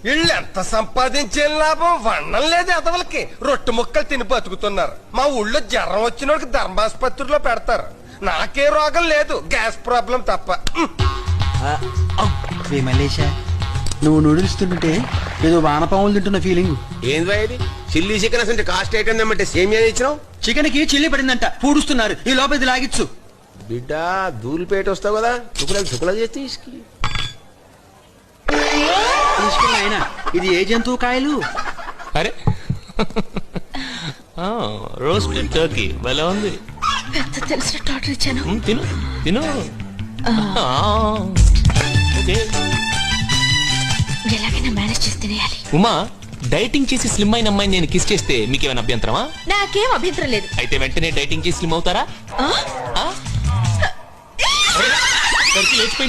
వీళ్ళు ఎంత సంపాదించే లాభం వన్నం లేదు ఎదవలకి. రొట్టె ముక్కలు తిని బతుకుతున్నారు. మా ఊళ్ళో జ్వరం వచ్చిన వాళ్ళకి ధర్మాసుపత్రిలో పెడతారు. నాకే రోగం లేదు, గ్యాస్ ప్రాబ్లం తప్ప. మలేషా నువ్వు నూడిల్స్ తింటుంటే ఏదో వానపాములు తింటున్న ఫీలింగ్. ఏంది ఇది? చిల్లీ చికెన్ అసలు కాస్ట్ ఐటమ్ ఏమంటే సేమియా ఇచ్చినావు. చికెన్ కి చిల్లి పడిందంట, పూడుస్తున్నారు. ఈ లోపల ఇది లాగిచ్చు. బిడ్డ ధూళిపేట వస్తావు కదా, చుకులా చేసి తీసుకుని ఆయన ఇది ఏ జంతువు కాయలు? అరే రోస్టెడ్ టర్కీ భలే ఉంది. పెద్ద తెలిసినట్టు ఆర్డర్ ఇచ్చాను. తిను తిను. ఎలాగైనా మేనేజ్ చేసి తినేయాలి. ఉమా, డైటింగ్ చేసి స్లిమ్ అయిన అమ్మాయిని నేను కిస్ చేస్తే మీకేమైనా అభ్యంతరమా? నాకేం అభ్యంతరం లేదు. అయితే వెంటనే డైటింగ్ చేసి స్లిమ్ అవుతారా? లేచిపోయింది.